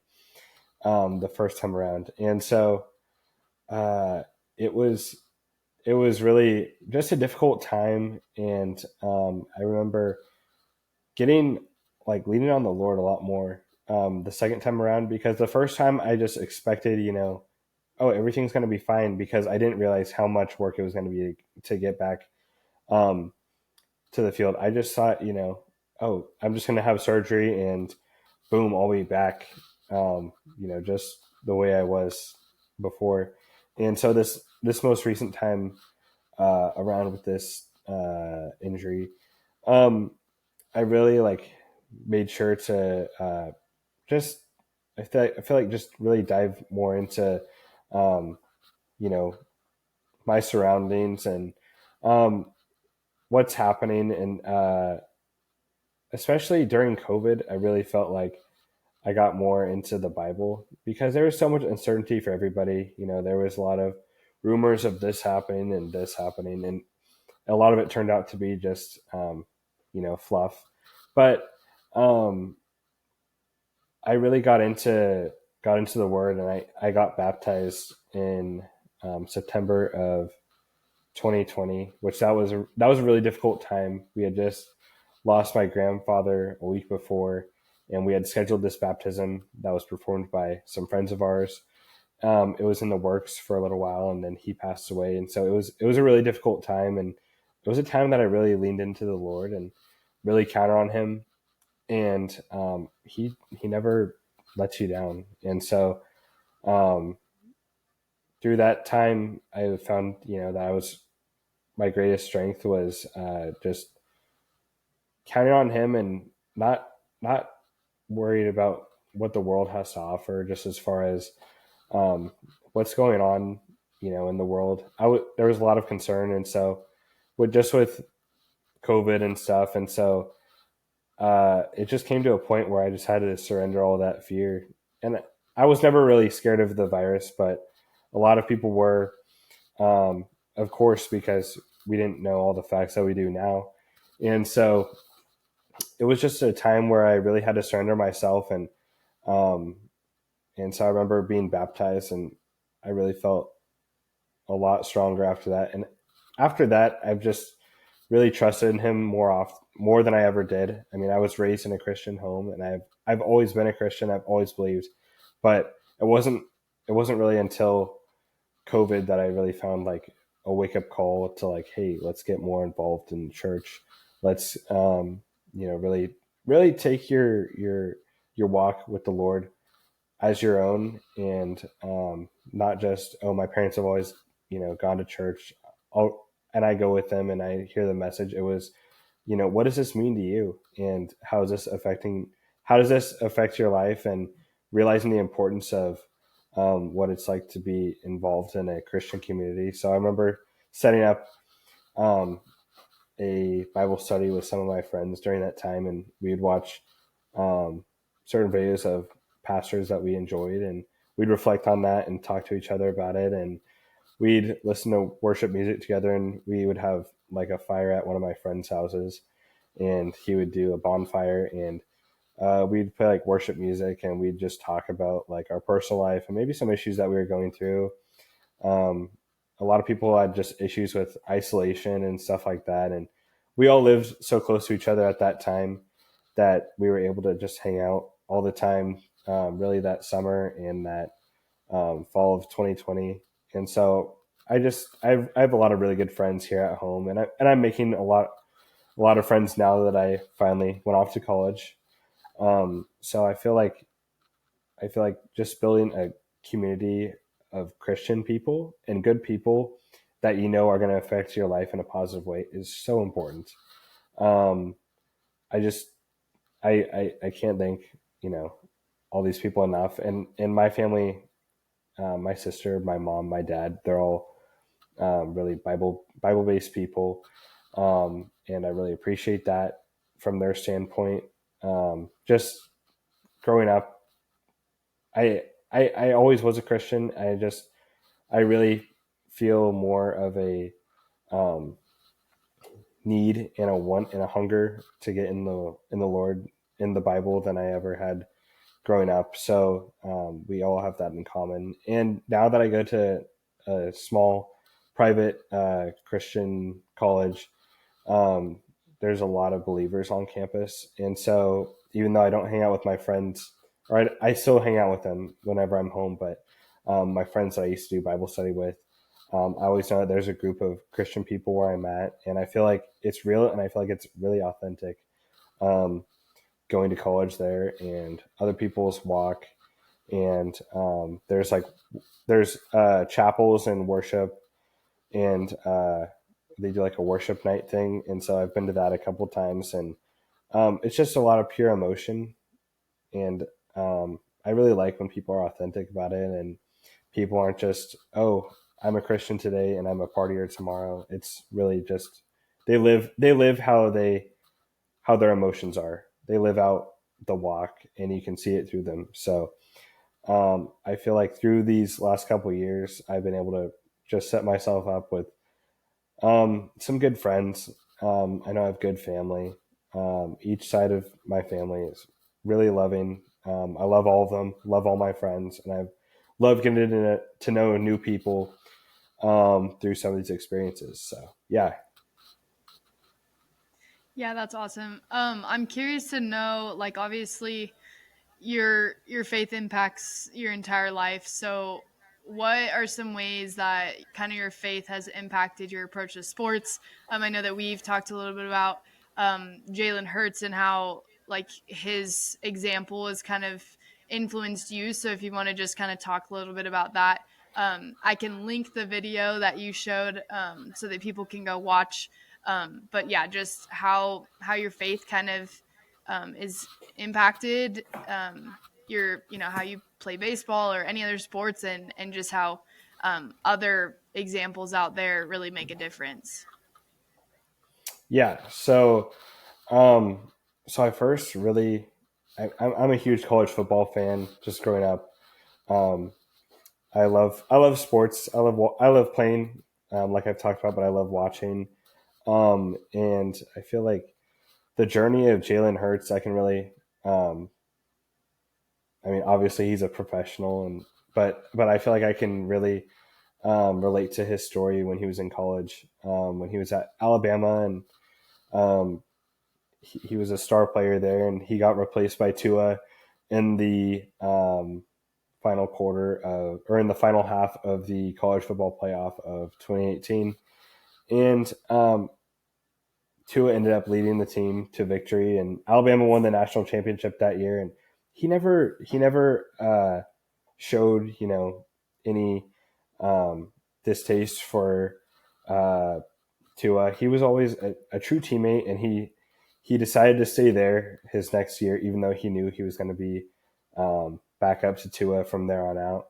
[SPEAKER 2] the first time around? And so uh, it was it was really just a difficult time, and I remember getting like leaning on the Lord a lot more the second time around, because the first time I just expected, oh, everything's going to be fine, because I didn't realize how much work it was going to be to get back um, to the field. I just thought, oh, I'm just going to have surgery and boom, I'll be back, just the way I was before. And so this most recent time around with this injury, um, I really like made sure to just I feel like just really dive more into um, you know my surroundings and um, what's happening, and especially during COVID, I really felt like I got more into the Bible, because there was so much uncertainty for everybody. There was a lot of rumors of this happening, and a lot of it turned out to be just fluff. But um, I really got into the Word, and I got baptized in September of 2020, which that was a really difficult time. We had just lost my grandfather a week before, and we had scheduled this baptism that was performed by some friends of ours. It was in the works for a little while, and then he passed away, and so it was a really difficult time, and it was a time that I really leaned into the Lord and really counted on Him, and he never lets you down, and so um, through that time, I found that I was my greatest strength was just counting on Him, and not worried about what the world has to offer, just as far as um, what's going on, in the world. There was a lot of concern, and so with COVID and stuff. And so it just came to a point where I just had to surrender all that fear. And I was never really scared of the virus, but a lot of people were, of course, because we didn't know all the facts that we do now. And so it was just a time where I really had to surrender myself. Um, and so I remember being baptized, and I really felt a lot stronger after that. And after that, I've just really trusted in him more than I ever did. I mean, I was raised in a Christian home, and I've always been a Christian. I've always believed, but it wasn't really until COVID that I really found like a wake up call to like, hey, let's get more involved in church. Let's really take your walk with the Lord as your own, and not just, oh, my parents have always gone to church, and I go with them and I hear the message. It was, what does this mean to you, and how does this affect your life, and realizing the importance of what it's like to be involved in a Christian community. So I remember setting up um, a Bible study with some of my friends during that time, and we'd watch um, certain videos of pastors that we enjoyed, and we'd reflect on that and talk to each other about it, and we'd listen to worship music together, and we would have like a fire at one of my friends' houses, and he would do a bonfire, and we'd play like worship music, and we'd just talk about like our personal life and maybe some issues that we were going through. um, a lot of people had just issues with isolation and stuff like that, and we all lived so close to each other at that time that we were able to just hang out all the time, really that summer and that fall of 2020. And so I have a lot of really good friends here at home, and I'm making a lot of friends now that I finally went off to college. So I feel like just building a community of Christian people and good people that are going to affect your life in a positive way is so important. Um, I just I can't thank all these people enough, and in my family, my sister, my mom, my dad, they're all really Bible based people, and I really appreciate that from their standpoint. Just growing up, I always was a Christian. I really feel more of a um, need and a want and a hunger to get in the Lord, in the Bible, than I ever had growing up. So we all have that in common. And now that I go to a small private Christian college, um, there's a lot of believers on campus, and so even though I don't hang out with my friends, or I still hang out with them whenever I'm home, but my friends that I used to do Bible study with, I always know that there's a group of Christian people where I'm at, and I feel like it's real, and I feel like it's really authentic. Um, Going to college there, and other people's walk, and there's chapels and worship, and they do like a worship night thing, and so I've been to that a couple times, and it's just a lot of pure emotion, and I really like when people are authentic about it, and people aren't just, oh, I'm a Christian today and I'm a partier tomorrow. It's really just they live how their emotions are. They live out the walk, and you can see it through them. So I feel like through these last couple of years, I've been able to just set myself up with some good friends. I know I have good family. Each side of my family is really loving. I love all of them, love all my friends, and I've loved getting to know new people through some of these experiences. So, yeah.
[SPEAKER 1] Yeah, that's awesome. I'm curious to know, like, obviously your faith impacts your entire life. So what are some ways that kind of your faith has impacted your approach to sports? I know that we've talked a little bit about Jalen Hurts and how like his example has kind of influenced you. So if you want to just kind of talk a little bit about that, I can link the video that you showed so that people can go watch. But yeah, just how your faith kind of is impacted your how you play baseball or any other sports, and just how other examples out there really make a difference.
[SPEAKER 2] Yeah. Um, so I first really, I'm a huge college football fan. Just growing up, um, I love sports. I love playing, like I've talked about, but I love watching. And I feel like the journey of Jalen Hurts, I can really, um, I mean, obviously he's a professional, and but I feel like I can really relate to his story when he was in college, when he was at Alabama, and um, he was a star player there, and he got replaced by Tua in the final quarter of, or in the final half of the college football playoff of 2018, and Tua ended up leading the team to victory, and Alabama won the national championship that year. And he never showed any distaste for uh, Tua. He was always a true teammate, and he decided to stay there his next year, even though he knew he was going to be back up to Tua from there on out.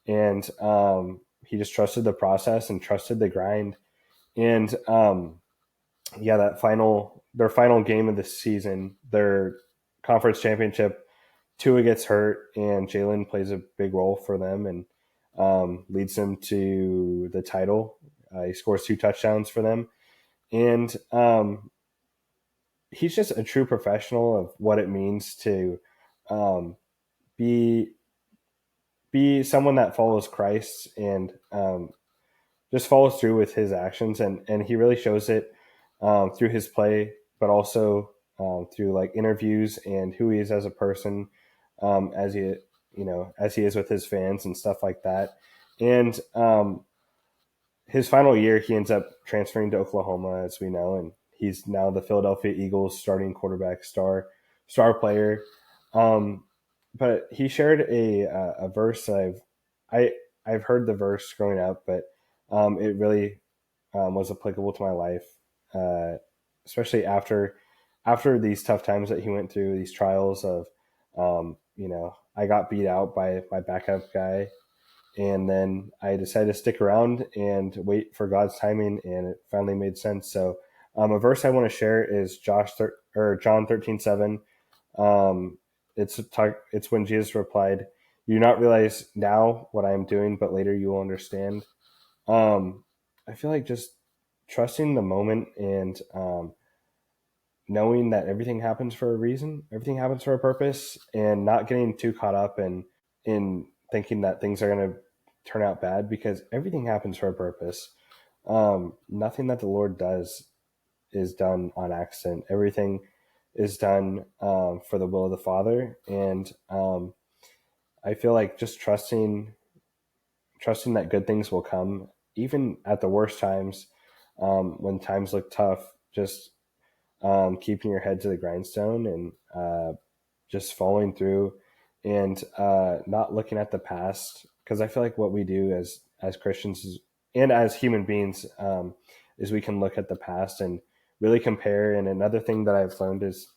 [SPEAKER 2] And he just trusted the process and trusted the grind. And yeah, their final game of the season, their conference championship, Tua gets hurt, and Jalen plays a big role for them and leads them to the title. He scores 2 touchdowns for them, and he's just a true professional of what it means to um, be someone that follows Christ and just follows through with his actions, and he really shows it through his play, but also through like interviews and who he is as a person, as he is with his fans and stuff like that. And his final year, he ends up transferring to Oklahoma, as we know, and he's now the Philadelphia Eagles starting quarterback, star player. Um, but he shared a verse I I've heard the verse growing up, but it really was applicable to my life, uh, especially after these tough times that he went through, these trials of, I got beat out by my backup guy, and then I decided to stick around and wait for God's timing, and it finally made sense. So, a verse I want to share is John 13:7. Um, it's when Jesus replied, "You do not realize now what I am doing, but later you will understand." Um, I feel like just trusting the moment and knowing that everything happens for a reason, everything happens for a purpose, and not getting too caught up in thinking that things are going to turn out bad, because everything happens for a purpose. Nothing that the Lord does is done on accident. Everything is done for the will of the Father, and I feel like just trusting that good things will come, even at the worst times, when times look tough. Just keeping your head to the grindstone and just following through, and not looking at the past, because I feel like what we do as Christians and as human beings, is we can look at the past and really compare. And another thing that I've learned is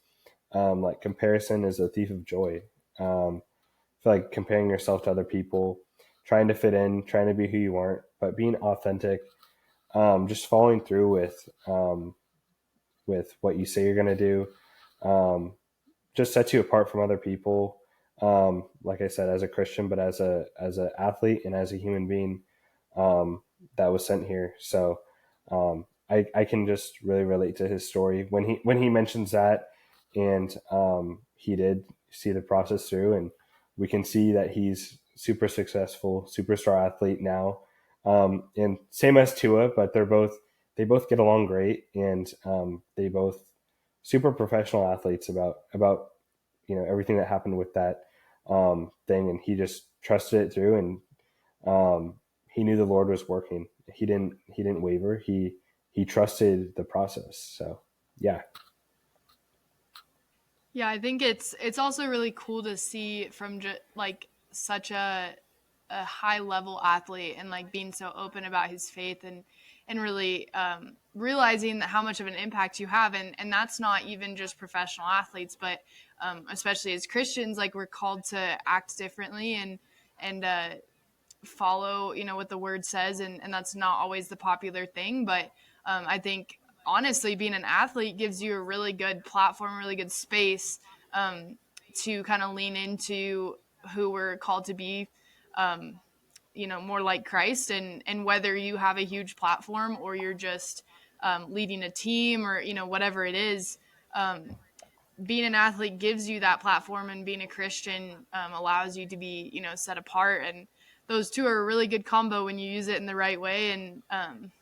[SPEAKER 2] like comparison is a thief of joy. I feel like comparing yourself to other people, trying to fit in, trying to be who you aren't, but being authentic, just following through with what you say you're going to do, um, just sets you apart from other people. Like I said, as a Christian, but as an athlete and as a human being, that was sent here. So I can just really relate to his story when he mentions that, and he did see the process through, and we can see that he's super successful, superstar athlete now, and same as Tua, but they both get along great, and they both super professional athletes about everything that happened with that thing, and he just trusted it through, and he knew the Lord was working. He didn't waver. He trusted the process. So yeah.
[SPEAKER 1] Yeah, I think it's also really cool to see from like such a high level athlete, and like being so open about his faith, and really realizing how much of an impact you have, and that's not even just professional athletes, but especially as Christians, like we're called to act differently, and follow what the word says, and that's not always the popular thing, but I think honestly, being an athlete gives you a really good platform, really good space to kind of lean into who we're called to be, more like Christ. And whether you have a huge platform or you're just leading a team or, whatever it is, being an athlete gives you that platform, and being a Christian allows you to be, set apart. And those two are a really good combo when you use it in the right way. And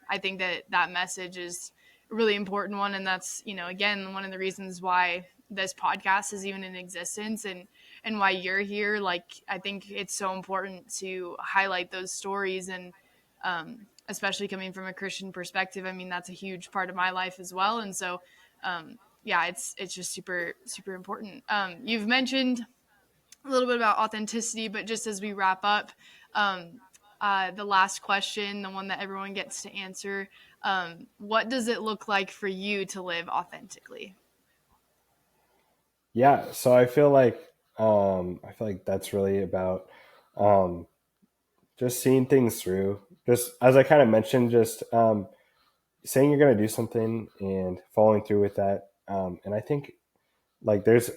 [SPEAKER 1] I think that message is a really important one. And that's, again, one of the reasons why this podcast is even in existence, and why you're here. Like, I think it's so important to highlight those stories. And especially coming from a Christian perspective, I mean, that's a huge part of my life as well. And so, yeah, it's just super, super important. You've mentioned a little bit about authenticity, but just as we wrap up, the last question, the one that everyone gets to answer, what does it look like for you to live authentically?
[SPEAKER 2] Yeah, so I feel like that's really about um, just seeing things through. Just as I kind of mentioned, just saying you're going to do something and following through with that. And I think like there's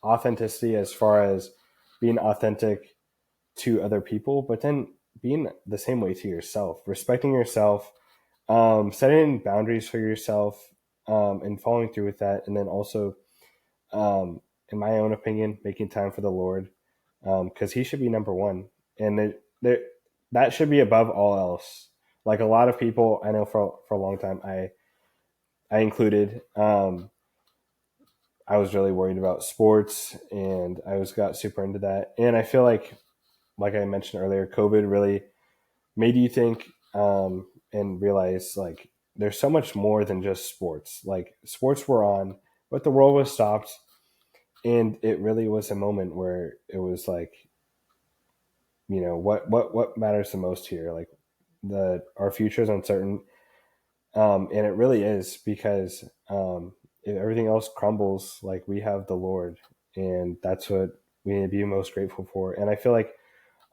[SPEAKER 2] authenticity as far as being authentic to other people, but then being the same way to yourself, respecting yourself, setting boundaries for yourself, and following through with that, and then also, in my own opinion, making time for the Lord, because He should be number one, and that should be above all else. Like a lot of people I know for a long time, I included. I was really worried about sports, and I was got super into that, and I feel like I mentioned earlier, COVID really made you think, and realize like there's so much more than just sports. Like sports were on, but the world was stopped, and it really was a moment where it was like, what matters the most here? Like the our future is uncertain, and it really is because if everything else crumbles, like we have the Lord, and that's what we need to be most grateful for. And I feel like,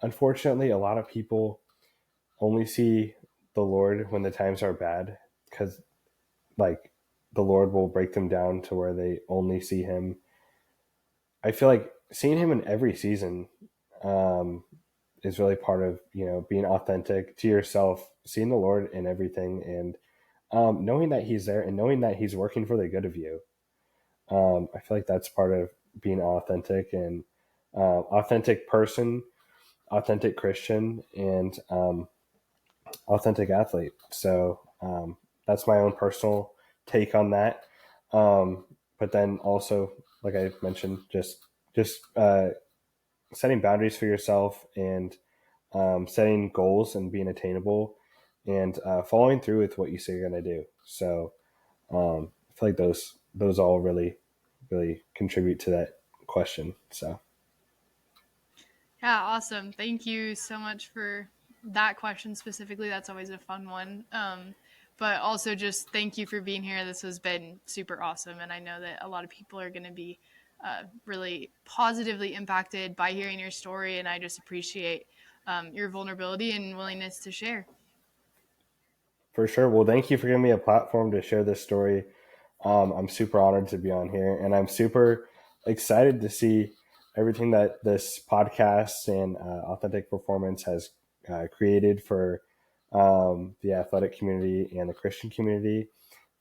[SPEAKER 2] unfortunately, a lot of people only see the Lord when the times are bad, because like the Lord will break them down to where they only see Him. I feel like seeing Him in every season, um, is really part of being authentic to yourself, seeing the Lord in everything, and knowing that He's there and knowing that He's working for the good of you. I feel like that's part of being authentic, and authentic person, authentic Christian, and authentic athlete. So that's my own personal take on that. But then also, like I mentioned, just setting boundaries for yourself, and setting goals and being attainable, and following through with what you say you're going to do. So I feel like those all really contribute to that question. So
[SPEAKER 1] Yeah, awesome. Thank you so much for that question specifically. That's always a fun one. But also just thank you for being here. This has been super awesome. And I know that a lot of people are going to be really positively impacted by hearing your story. And I just appreciate your vulnerability and willingness to share.
[SPEAKER 2] for sure. Well, thank you for giving me a platform to share this story. I'm super honored to be on here, and I'm super excited to see everything that this podcast and authentic performance has created for the athletic community and the Christian community.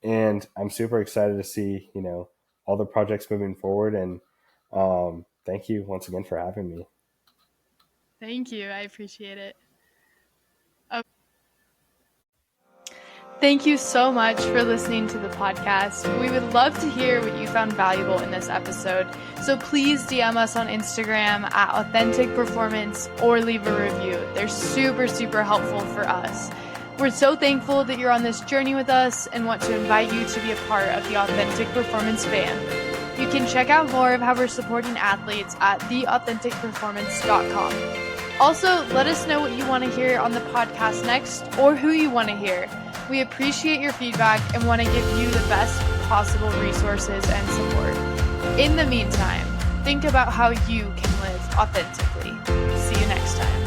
[SPEAKER 2] And I'm super excited to see all the projects moving forward. And thank you once again for having me.
[SPEAKER 1] Thank you. I appreciate it. Thank you so much for listening to the podcast. We would love to hear what you found valuable in this episode. So please DM us on Instagram at Authentic Performance or leave a review. They're super, super helpful for us. We're so thankful that you're on this journey with us and want to invite you to be a part of the Authentic Performance fam. You can check out more of how we're supporting athletes at theauthenticperformance.com. Also, let us know what you want to hear on the podcast next, or who you want to hear. We appreciate your feedback and want to give you the best possible resources and support. In the meantime, think about how you can live authentically. See you next time.